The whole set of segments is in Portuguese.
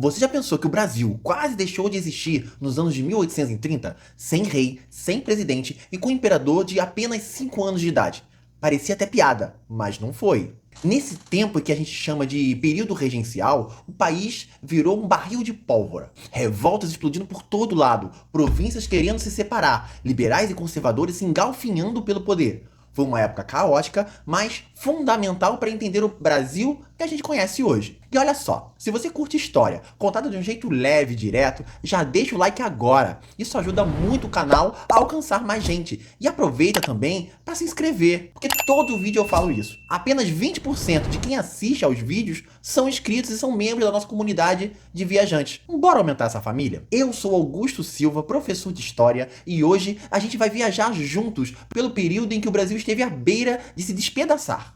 Você já pensou que o Brasil quase deixou de existir nos anos de 1830, sem rei, sem presidente e com um imperador de apenas 5 anos de idade? Parecia até piada, mas não foi. Nesse tempo que a gente chama de período regencial, o país virou um barril de pólvora. Revoltas explodindo por todo lado, províncias querendo se separar, liberais e conservadores se engalfinhando pelo poder. Foi uma época caótica, mas fundamental para entender o Brasil que a gente conhece hoje. E olha só, se você curte história, contada de um jeito leve e direto, já deixa o like agora. Isso ajuda muito o canal a alcançar mais gente. E aproveita também para se inscrever, porque todo vídeo eu falo isso. Apenas 20% de quem assiste aos vídeos são inscritos e são membros da nossa comunidade de viajantes. Bora aumentar essa família? Eu sou Augusto Silva, professor de História, e hoje a gente vai viajar juntos pelo período em que o Brasil esteve à beira de se despedaçar.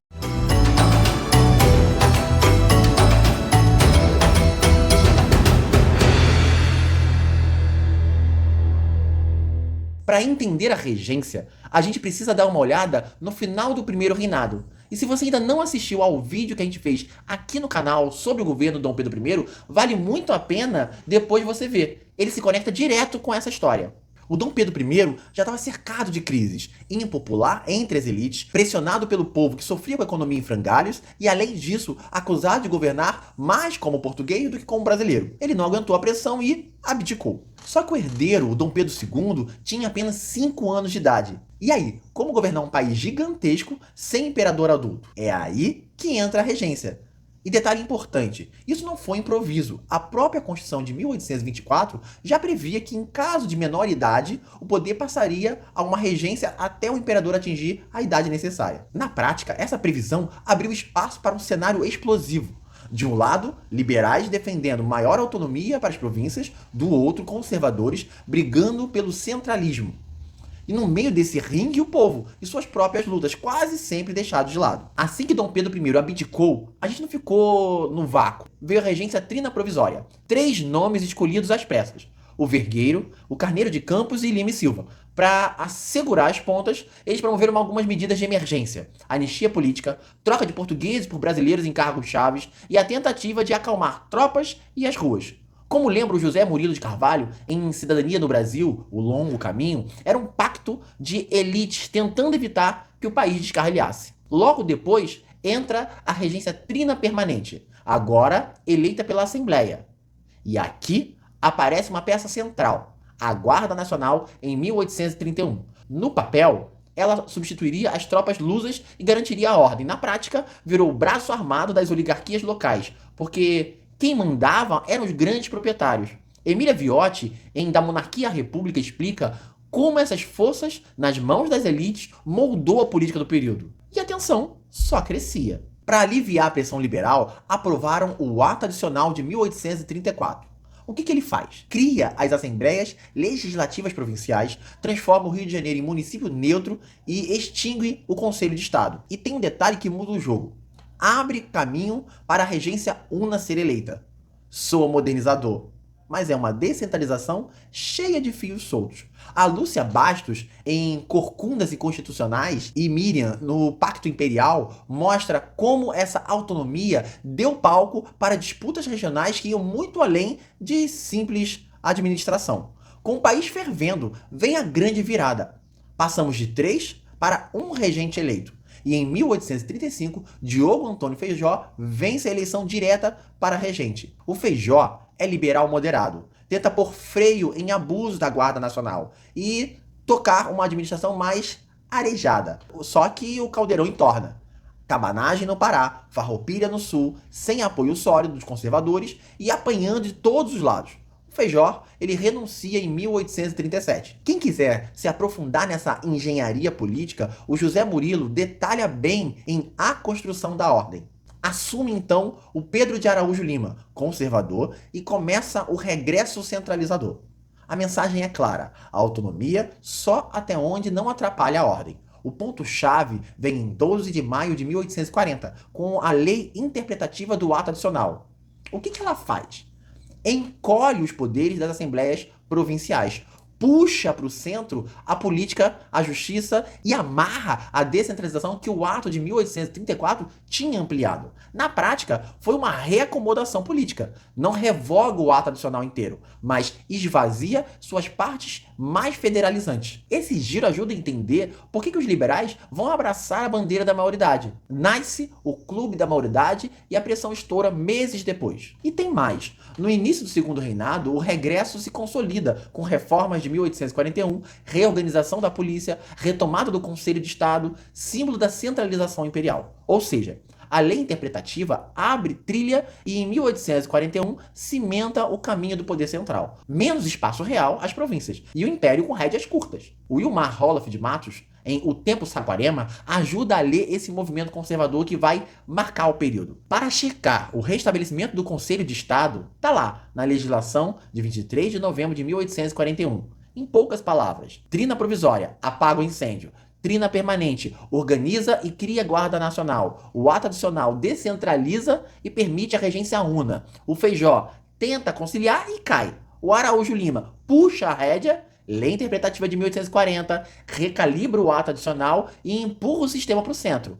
Para entender a regência, a gente precisa dar uma olhada no final do primeiro reinado. E se você ainda não assistiu ao vídeo que a gente fez aqui no canal sobre o governo Dom Pedro I, vale muito a pena depois você ver. Ele se conecta direto com essa história. O Dom Pedro I já estava cercado de crises, impopular entre as elites, pressionado pelo povo que sofria com a economia em frangalhos e, além disso, acusado de governar mais como português do que como brasileiro. Ele não aguentou a pressão e abdicou. Só que o herdeiro, o Dom Pedro II, tinha apenas 5 anos de idade. E aí, como governar um país gigantesco sem imperador adulto? É aí que entra a regência. E detalhe importante, isso não foi improviso. A própria Constituição de 1824 já previa que, em caso de menor idade, o poder passaria a uma regência até o imperador atingir a idade necessária. Na prática, essa previsão abriu espaço para um cenário explosivo. De um lado, liberais defendendo maior autonomia para as províncias, do outro, conservadores brigando pelo centralismo. E no meio desse ringue, o povo e suas próprias lutas, quase sempre deixados de lado. Assim que Dom Pedro I abdicou, a gente não ficou no vácuo. Veio a regência trina provisória. 3 nomes escolhidos às pressas: o Vergueiro, o Carneiro de Campos e Lima e Silva. Para assegurar as pontas, eles promoveram algumas medidas de emergência: anistia política, troca de portugueses por brasileiros em cargos chaves e a tentativa de acalmar tropas e as ruas. Como lembra o José Murilo de Carvalho, em Cidadania no Brasil, O Longo Caminho, era um pacto de elites tentando evitar que o país descarrilhasse. Logo depois, entra a regência trina permanente, agora eleita pela Assembleia. E aqui aparece uma peça central, a Guarda Nacional em 1831. No papel, ela substituiria as tropas lusas e garantiria a ordem. Na prática, virou o braço armado das oligarquias locais, porque quem mandava eram os grandes proprietários. Emília Viotti, em Da Monarquia à República, explica como essas forças, nas mãos das elites, moldou a política do período. E a tensão só crescia. Para aliviar a pressão liberal, aprovaram o Ato Adicional de 1834. O que ele faz? Cria as Assembleias Legislativas Provinciais, transforma o Rio de Janeiro em município neutro e extingue o Conselho de Estado. E tem um detalhe que muda o jogo: abre caminho para a regência una ser eleita. Soa modernizador, mas é uma descentralização cheia de fios soltos. A Lúcia Bastos, em Corcundas e Constitucionais, e Miriam, no Pacto Imperial, mostra como essa autonomia deu palco para disputas regionais que iam muito além de simples administração. Com o país fervendo, vem a grande virada. Passamos de 3 para 1 regente eleito. E em 1835, Diogo Antônio Feijó vence a eleição direta para regente. O Feijó é liberal moderado, tenta pôr freio em abuso da Guarda Nacional e tocar uma administração mais arejada. Só que o caldeirão entorna. Cabanagem no Pará, farroupilha no Sul, sem apoio sólido dos conservadores e apanhando de todos os lados. Feijó, ele renuncia em 1837. Quem quiser se aprofundar nessa engenharia política, o José Murilo detalha bem em A Construção da Ordem. Assume então o Pedro de Araújo Lima, conservador, e começa o regresso centralizador. A mensagem é clara: a autonomia só até onde não atrapalha a ordem. O ponto-chave vem em 12 de maio de 1840, com a Lei Interpretativa do Ato Adicional. O que ela faz? Encolhe os poderes das assembleias provinciais, puxa para o centro a política, a justiça e amarra a descentralização que o Ato de 1834 tinha ampliado. Na prática, foi uma reacomodação política. Não revoga o ato adicional inteiro, mas esvazia suas partes mais federalizantes. Esse giro ajuda a entender por que os liberais vão abraçar a bandeira da maioridade. Nasce o Clube da Maioridade e a pressão estoura meses depois. E tem mais. No início do segundo reinado, o regresso se consolida com reformas de 1841, reorganização da polícia, retomada do Conselho de Estado, símbolo da centralização imperial. Ou seja, a lei interpretativa abre trilha e em 1841 cimenta o caminho do poder central. Menos espaço real às províncias e o império com rédeas curtas. O Wilmar Roloff de Matos, em O Tempo Saquarema, ajuda a ler esse movimento conservador que vai marcar o período. Para checar o restabelecimento do Conselho de Estado, tá lá, na legislação de 23 de novembro de 1841. Em poucas palavras, trina provisória, apaga o incêndio. Trina permanente, organiza e cria guarda nacional. O ato adicional descentraliza e permite a regência una. O Feijó tenta conciliar e cai. O Araújo Lima puxa a rédea, lei interpretativa de 1840, recalibra o ato adicional e empurra o sistema para o centro.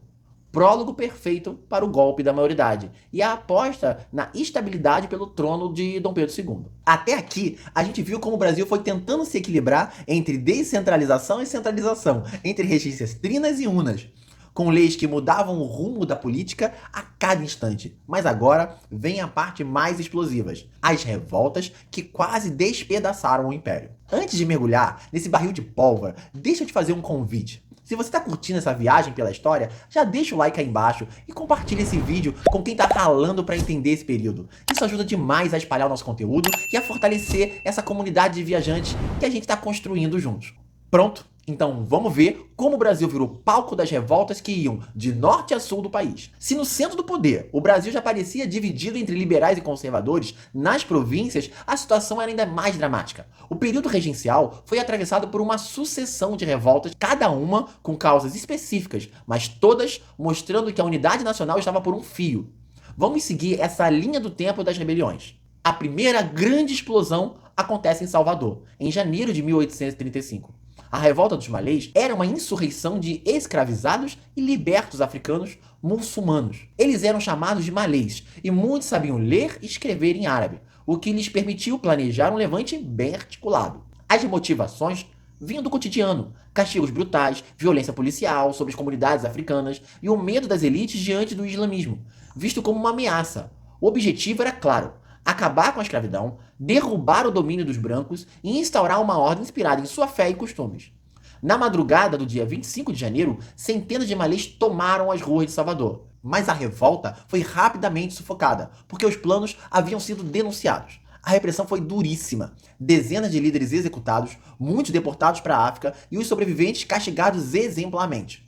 Prólogo perfeito para o golpe da maioridade e a aposta na estabilidade pelo trono de Dom Pedro II. Até aqui, a gente viu como o Brasil foi tentando se equilibrar entre descentralização e centralização, entre regências trinas e unas, com leis que mudavam o rumo da política a cada instante. Mas agora vem a parte mais explosiva, as revoltas que quase despedaçaram o império. Antes de mergulhar nesse barril de pólvora, deixa eu te fazer um convite. Se você está curtindo essa viagem pela história, já deixa o like aí embaixo e compartilha esse vídeo com quem está ralando para entender esse período. Isso ajuda demais a espalhar o nosso conteúdo e a fortalecer essa comunidade de viajantes que a gente está construindo juntos. Pronto? Então vamos ver como o Brasil virou palco das revoltas que iam de norte a sul do país. Se no centro do poder o Brasil já parecia dividido entre liberais e conservadores, nas províncias a situação era ainda mais dramática. O período regencial foi atravessado por uma sucessão de revoltas, cada uma com causas específicas, mas todas mostrando que a unidade nacional estava por um fio. Vamos seguir essa linha do tempo das rebeliões. A primeira grande explosão acontece em Salvador, em janeiro de 1835. A Revolta dos Malês era uma insurreição de escravizados e libertos africanos muçulmanos. Eles eram chamados de malês e muitos sabiam ler e escrever em árabe, o que lhes permitiu planejar um levante bem articulado. As motivações vinham do cotidiano: castigos brutais, violência policial sobre as comunidades africanas e o medo das elites diante do islamismo, visto como uma ameaça. O objetivo era claro: acabar com a escravidão, derrubar o domínio dos brancos e instaurar uma ordem inspirada em sua fé e costumes. Na madrugada do dia 25 de janeiro, centenas de malês tomaram as ruas de Salvador. Mas a revolta foi rapidamente sufocada, porque os planos haviam sido denunciados. A repressão foi duríssima. Dezenas de líderes executados, muitos deportados para a África e os sobreviventes castigados exemplarmente.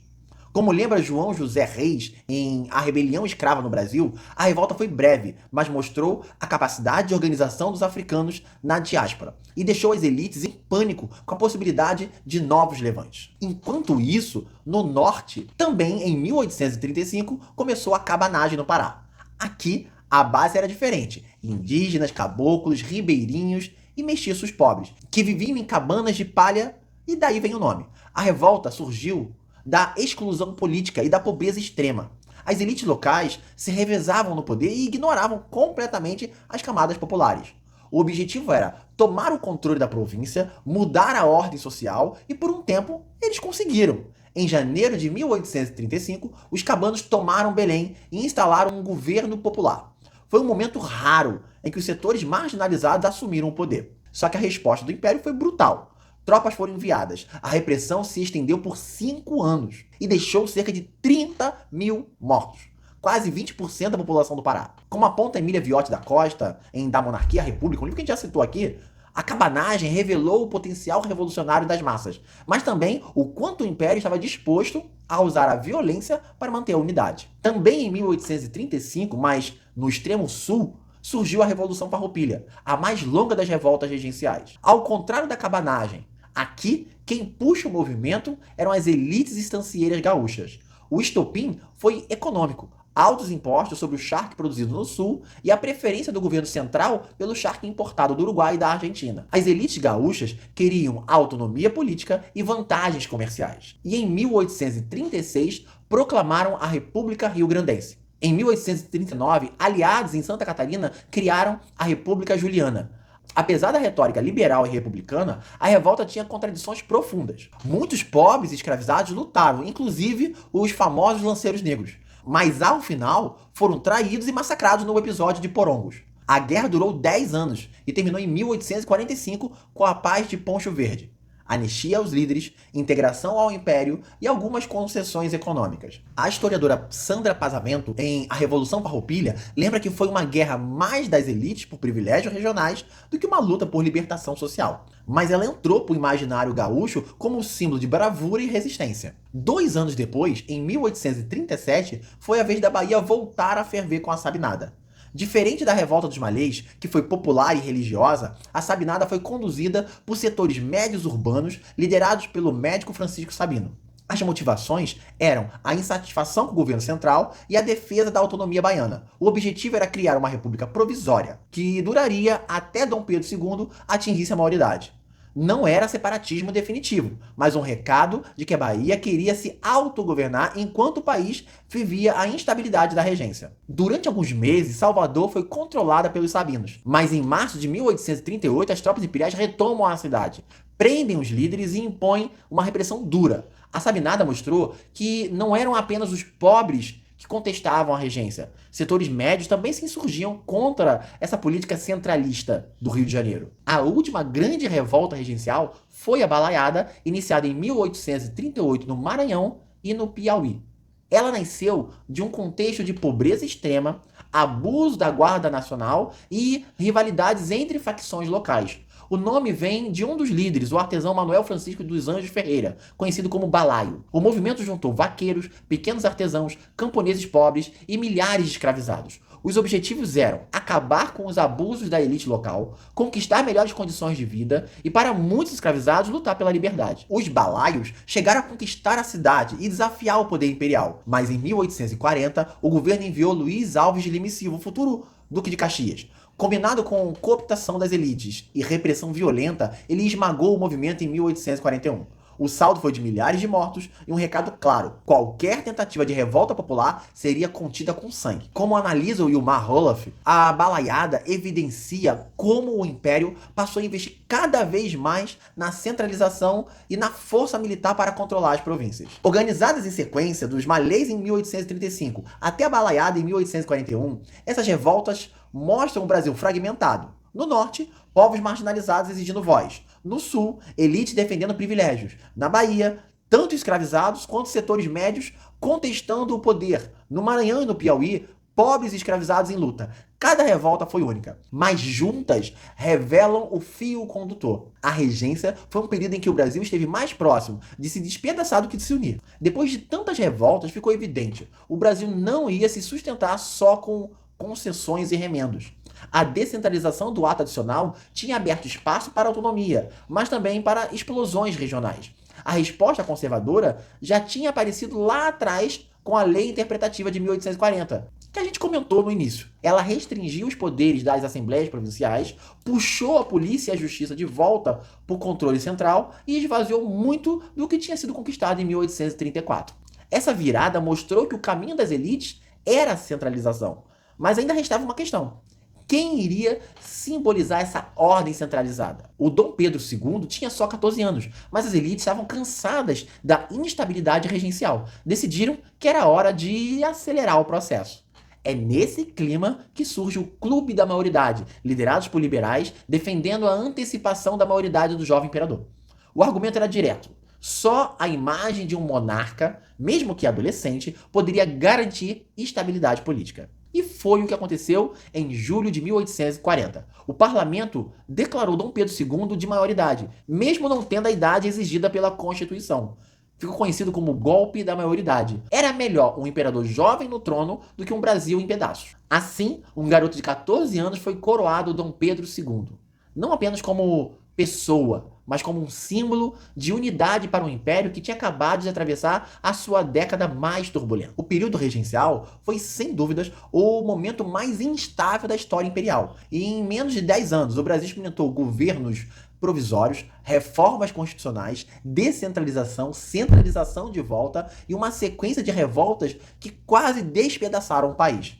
Como lembra João José Reis em A Rebelião Escrava no Brasil, a revolta foi breve, mas mostrou a capacidade de organização dos africanos na diáspora e deixou as elites em pânico com a possibilidade de novos levantes. Enquanto isso, no norte, também em 1835, começou a cabanagem no Pará. Aqui, a base era diferente: indígenas, caboclos, ribeirinhos e mestiços pobres, que viviam em cabanas de palha, e daí vem o nome. A revolta surgiu da exclusão política e da pobreza extrema. As elites locais se revezavam no poder e ignoravam completamente as camadas populares. O objetivo era tomar o controle da província, mudar a ordem social e, por um tempo, eles conseguiram. Em janeiro de 1835, os cabanos tomaram Belém e instalaram um governo popular. Foi um momento raro em que os setores marginalizados assumiram o poder. Só que a resposta do Império foi brutal. Tropas foram enviadas, a repressão se estendeu por 5 anos e deixou cerca de 30 mil mortos, quase 20% da população do Pará. Como aponta Emília Viotti da Costa, em Da Monarquia à República, um livro que a gente já citou aqui, a cabanagem revelou o potencial revolucionário das massas, mas também o quanto o Império estava disposto a usar a violência para manter a unidade. Também em 1835, mas no extremo sul, surgiu a Revolução Farroupilha, a mais longa das revoltas regenciais. Ao contrário da cabanagem, aqui, quem puxa o movimento eram as elites estancieiras gaúchas. O estopim foi econômico. altos impostos sobre o charque produzido no sul e a preferência do governo central pelo charque importado do Uruguai e da Argentina. As elites gaúchas queriam autonomia política e vantagens comerciais. E em 1836 proclamaram a República Rio-Grandense. Em 1839, aliados em Santa Catarina criaram a República Juliana. Apesar da retórica liberal e republicana, a revolta tinha contradições profundas. Muitos pobres e escravizados lutaram, inclusive os famosos lanceiros negros. Mas ao final, foram traídos e massacrados no episódio de Porongos. A guerra durou 10 anos e terminou em 1845 com a Paz de Poncho Verde. Anistia aos líderes, integração ao império e algumas concessões econômicas. A historiadora Sandra Pasamento, em A Revolução Farroupilha, lembra que foi uma guerra mais das elites por privilégios regionais do que uma luta por libertação social. Mas ela entrou para o imaginário gaúcho como símbolo de bravura e resistência. 2 anos depois, em 1837, foi a vez da Bahia voltar a ferver com a Sabinada. Diferente da Revolta dos Malês, que foi popular e religiosa, a Sabinada foi conduzida por setores médios urbanos liderados pelo médico Francisco Sabino. As motivações eram a insatisfação com o governo central e a defesa da autonomia baiana. O objetivo era criar uma república provisória, que duraria até Dom Pedro II atingisse a maioridade. Não era separatismo definitivo, mas um recado de que a Bahia queria se autogovernar enquanto o país vivia a instabilidade da regência. Durante alguns meses, Salvador foi controlada pelos sabinos, mas em março de 1838 as tropas imperiais retomam a cidade, prendem os líderes e impõem uma repressão dura. A Sabinada mostrou que não eram apenas os pobres que contestavam a regência. Setores médios também se insurgiam contra essa política centralista do Rio de Janeiro. A última grande revolta regencial foi a Balaiada, iniciada em 1838 no Maranhão e no Piauí. Ela nasceu de um contexto de pobreza extrema, abuso da Guarda Nacional e rivalidades entre facções locais. O nome vem de um dos líderes, o artesão Manuel Francisco dos Anjos Ferreira, conhecido como Balaio. O movimento juntou vaqueiros, pequenos artesãos, camponeses pobres e milhares de escravizados. Os objetivos eram acabar com os abusos da elite local, conquistar melhores condições de vida e, para muitos escravizados, lutar pela liberdade. Os balaios chegaram a conquistar a cidade e desafiar o poder imperial, mas em 1840 o governo enviou Luiz Alves de Lima e Silva, o futuro Duque de Caxias. Combinado com cooptação das elites e repressão violenta, ele esmagou o movimento em 1841. O saldo foi de milhares de mortos e um recado claro: qualquer tentativa de revolta popular seria contida com sangue. Como analisa o Wilmar Roloff, a Balaiada evidencia como o Império passou a investir cada vez mais na centralização e na força militar para controlar as províncias. Organizadas em sequência dos Malês em 1835 até a Balaiada em 1841, essas revoltas mostram o Brasil fragmentado. No norte, povos marginalizados exigindo voz. No sul, elite defendendo privilégios. Na Bahia, tanto escravizados quanto setores médios contestando o poder. No Maranhão e no Piauí, pobres e escravizados em luta. Cada revolta foi única, mas juntas revelam o fio condutor. A regência foi um período em que o Brasil esteve mais próximo de se despedaçar do que de se unir. Depois de tantas revoltas, ficou evidente: o Brasil não ia se sustentar só com concessões e remendos. A descentralização do ato adicional tinha aberto espaço para autonomia, mas também para explosões regionais. A resposta conservadora já tinha aparecido lá atrás com a Lei Interpretativa de 1840, que a gente comentou no início. Ela restringiu os poderes das assembleias provinciais, puxou a polícia e a justiça de volta para o controle central e esvaziou muito do que tinha sido conquistado em 1834. Essa virada mostrou que o caminho das elites era a centralização, mas ainda restava uma questão: quem iria simbolizar essa ordem centralizada? O Dom Pedro II tinha só 14 anos, mas as elites estavam cansadas da instabilidade regencial. Decidiram que era hora de acelerar o processo. É nesse clima que surge o Clube da Maioridade, liderados por liberais, defendendo a antecipação da maioridade do jovem imperador. O argumento era direto: só a imagem de um monarca, mesmo que adolescente, poderia garantir estabilidade política. E foi o que aconteceu em julho de 1840. O parlamento declarou Dom Pedro II de maioridade, mesmo não tendo a idade exigida pela Constituição. Ficou conhecido como golpe da maioridade. Era melhor um imperador jovem no trono do que um Brasil em pedaços. Assim, um garoto de 14 anos foi coroado Dom Pedro II. Não apenas como pessoa, mas como um símbolo de unidade para um império que tinha acabado de atravessar a sua década mais turbulenta. O período regencial foi, sem dúvidas, o momento mais instável da história imperial. E em menos de 10 anos, o Brasil experimentou governos provisórios, reformas constitucionais, descentralização, centralização de volta e uma sequência de revoltas que quase despedaçaram o país.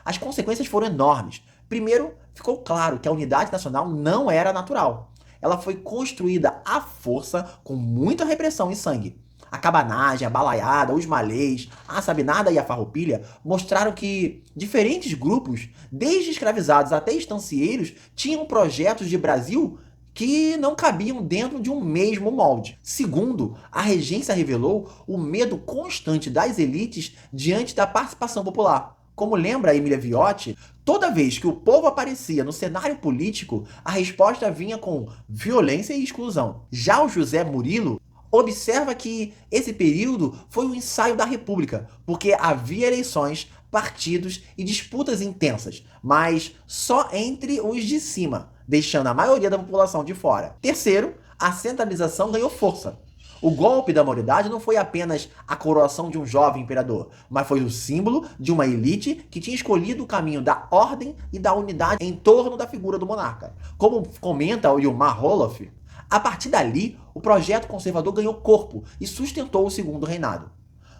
As consequências foram enormes. Primeiro, ficou claro que a unidade nacional não era natural. Ela foi construída à força, com muita repressão e sangue. A cabanagem, a balaiada, os malês, a sabinada e a farroupilha mostraram que diferentes grupos, desde escravizados até estancieiros, tinham projetos de Brasil que não cabiam dentro de um mesmo molde. Segundo, a regência revelou o medo constante das elites diante da participação popular. Como lembra a Emília Viotti, toda vez que o povo aparecia no cenário político, a resposta vinha com violência e exclusão. Já o José Murilo observa que esse período foi um ensaio da República, porque havia eleições, partidos e disputas intensas, mas só entre os de cima, deixando a maioria da população de fora. Terceiro, a centralização ganhou força. O golpe da maioridade não foi apenas a coroação de um jovem imperador, mas foi o símbolo de uma elite que tinha escolhido o caminho da ordem e da unidade em torno da figura do monarca. Como comenta o Ilmar Roloff, a partir dali, o projeto conservador ganhou corpo e sustentou o segundo reinado.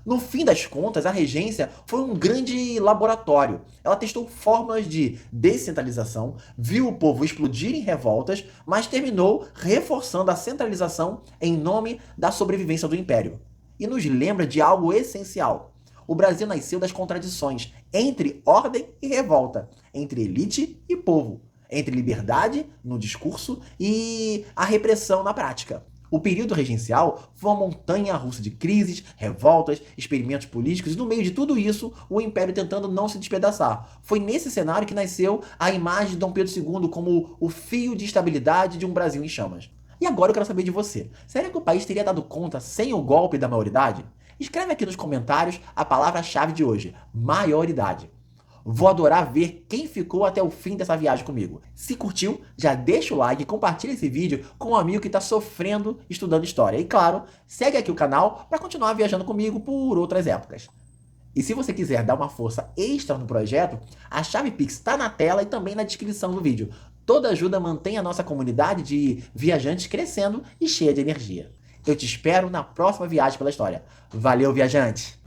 No fim das contas, a regência foi um grande laboratório. Ela testou fórmulas de descentralização, viu o povo explodir em revoltas, mas terminou reforçando a centralização em nome da sobrevivência do império. E nos lembra de algo essencial. O Brasil nasceu das contradições entre ordem e revolta, entre elite e povo, entre liberdade no discurso e a repressão na prática. O período regencial foi uma montanha-russa de crises, revoltas, experimentos políticos e, no meio de tudo isso, o Império tentando não se despedaçar. Foi nesse cenário que nasceu a imagem de Dom Pedro II como o fio de estabilidade de um Brasil em chamas. E agora eu quero saber de você. Será que o país teria dado conta sem o golpe da maioridade? Escreve aqui nos comentários a palavra-chave de hoje: maioridade. Vou adorar ver quem ficou até o fim dessa viagem comigo. Se curtiu, já deixa o like e compartilha esse vídeo com um amigo que está sofrendo estudando história. E claro, segue aqui o canal para continuar viajando comigo por outras épocas. E se você quiser dar uma força extra no projeto, a chave Pix está na tela e também na descrição do vídeo. Toda ajuda mantém a nossa comunidade de viajantes crescendo e cheia de energia. Eu te espero na próxima viagem pela história. Valeu, viajante!